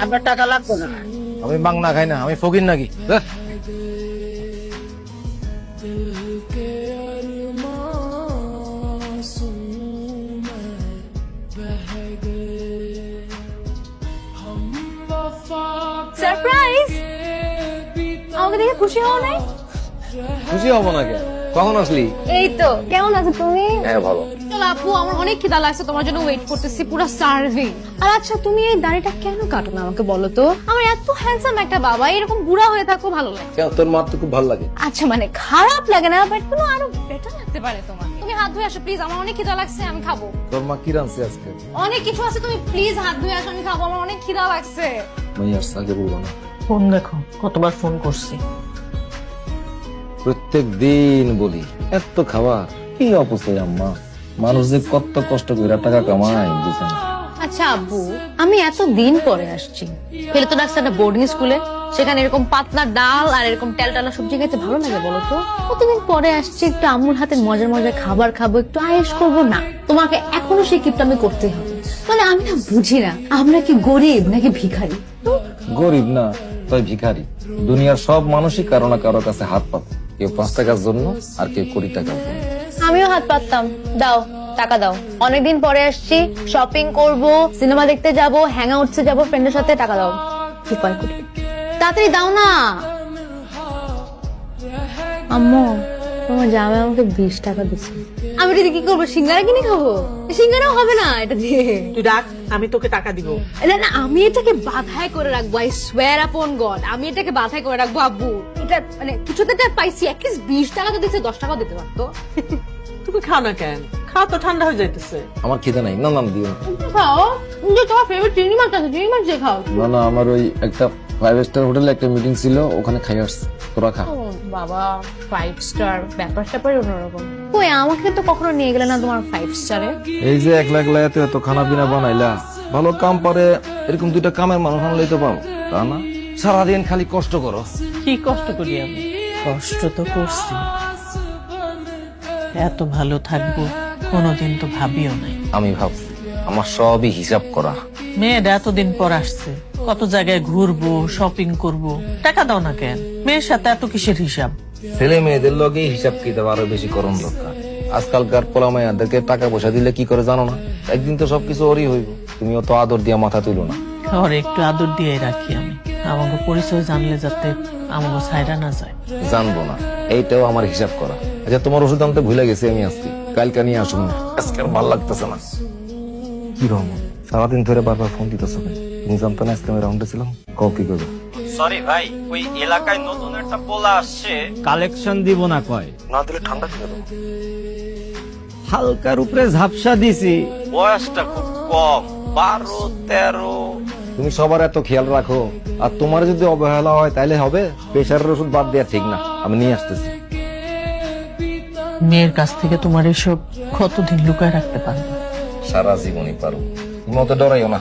আপনার টাকা লাগবে না। আমি বাংলা খাই না, আমি ফকির নাকি? সারপ্রাইজ! আমাকে দেখে খুশি হও নাই? খুশি হবো নাকি? কখন আসলি? এই তো। কেমন আছো তুমি? হ্যাঁ ভালো। চলো আপু, আমার অনেক খিদা লাগছে, তোমার জন্য ওয়েট করতেছি, পুরো সার্ভিং। আর আচ্ছা, তুমি এই দাড়িটা কেন কাটো না আমাকে বলো তো? আমার এত হ্যান্ডসাম একটা বাবা, এরকম বুড়া হয়ে থাকো ভালো লাগে। কেন, তোর মার তো খুব ভালো লাগে। আচ্ছা মানে খারাপ লাগে না, বাট কোনো আরো বেটার লাগতে পারে তোমার। তুমি হাত ধুয়ে আসো প্লিজ, আমার অনেক খিদা লাগছে, আমি খাবো। তোর মা কি রাঁধছে আজকে? অনেক কিছু আছে, তুমি প্লিজ হাত ধুয়ে আসো, আমি খাবো, আমার অনেক খিদা লাগছে। আমি আসছে আগে বলবো না। ফোন দেখো, কতবার ফোন করছি। প্রত্যেক দিন বলি এত খাবার কি অপচয় আম্মা। মানুষ যে কত কষ্ট করে টাকা কামায় বুঝে না। আচ্ছা আব্বু, আমি এত দিন পরে আসছি, ফেলে তো রাখছে একটা বোর্ডিং স্কুলে, সেখানে এরকম পাতলা ডাল আর এরকম টালা সবজি খেতে ভালো লাগে বলো তো? কতদিন পরে আসছি, একটু আম্মুর হাতের মজার মজার খাবার খাবো, একটু আয়েশ করবো না? তোমাকে এখনো সেই কিপটা আমি করতেই হবে। মানে আমি না বুঝি না, আমরা কি গরিব নাকি ভিখারি? গরিব না, তাই ভিখারি। দুনিয়ার সব মানুষই কারো না কারো কাছে হাত পাতে, কেউ 5 টাকার জন্য আর কেউ 20 টাকার জন্য। আমিও হাত পাততাম। দাও টাকা দাও, অনেকদিন পরে আসছি, শপিং করব, সিনেমা দেখতে যাব, হ্যাং আউটসে যাবো ফ্রেন্ডের সাথে, টাকা দাও। উপায় করি, তাড়াতাড়ি দাও না। আম্মু, তোমার জামাই আমাকে 20 টাকা দিচ্ছে, আমি এটা দিয়ে কি করবো? সিঙ্গারা কিনে খাবো? সিঙ্গারাও হবে না এটা দিয়ে। তুই রাখ, আমি তোকে টাকা দিব। না না, আমি এটাকে বাধাই করে রাখবো, আই সোয়ার আপন গড, আমি এটাকে বাধাই করে রাখবো আব্বু। এটা মানে কিছুতে একটা পাইছি, অ্যাটলিস্ট 20 টাকা তো দিচ্ছে, 10 টাকাও দিতে পারতো। তুমি খাও না কেন? খাও তো, ঠান্ডা হয়ে যাইতেছে। আমার খিদে নাই। না না দিও না। খাও, যে তোমার ফেভারিট চিংড়ি মাছ আছে, চিংড়ি মাছ দিয়ে খাও। না না, আমার ওই একটা 5 স্টার হোটেলে একটা মিটিং ছিল, ওখানে খাই আসছি। তোরা খা। ও বাবা, 5 স্টার ব্যাপার স্যাপার অন্যরকম। কই, আমাকে তো কখনো নিয়ে গেলে না তোমার 5 স্টারে। এই যে একলা একলা এত এত খানা পিনা বানাইলা, ভালো কাম পারে এরকম 2টা কামের মানুষ আনলেই তো পাবো, তা না? সারাদিন খালি কষ্ট করো। কি কষ্ট করি আমি? কষ্ট তো করছি, এত ভালো থাকবো কোনোদিন তো ভাবিও নাই। আমি ভাবছি আমার সবই হিসাব করা। মেয়েরা এতদিন পর আসছে, কত জায়গায় ঘুরবো, শপিং করব, টাকা দাও না কেন? মেয়ের সাথে এত কিসের হিসাব? ছেলে মেয়েদের লগে হিসাব কিতাব আরো বেশি করণ দরকার। আজকালকার পোলা মাইয়াদেরকে টাকা পয়সা দিলে কি করে জানো না? একদিন তো সবকিছু ওরই হইব। তুমিও তো আদর দিয়া মাথা তুলো না। ঘরে একটু আদর দিয়ে রাখি আমি, আমাকে পরিচয় জানলে যাতে আমাকে ছাইরা না যায়। জানবো না, এইটাও আমার হিসাব করা। আচ্ছা, তোমার ওষুধ আনতে ভুলে গেছি আমি আজকে, কালকে নিয়ে আসুন। আজকে আর ভাল লাগতেছে না। কি রহমান, সারাদিন ধরে বারবার ফোন দিতেছো কেন? তুমি জানতো না আজকে আমি রাউন্ডে ছিলাম? কও কি করবে? সরি ভাই, ওই এলাকায় নতুন একটা পোলা আসছে, কালেকশন দিব না কয়। না দিলে ঠান্ডা খেয়ে দেবো। হালকার উপরে ঝাপসা দিছি, বয়সটা খুব কম, 12-13। তুমি সবার এত খেয়াল রাখো, আর তোমার যদি অবহেলা হয় তাহলে হবে? প্রেশারের ওষুধ বাদ দেওয়া ঠিক না, আমি নিয়ে আসতেছি। মেয়ের কাছ থেকে তোমার এসব কতদিন লুকায় রাখতে পারবে? সারা জীবনই পারো। তুমি অত ডরাইও না।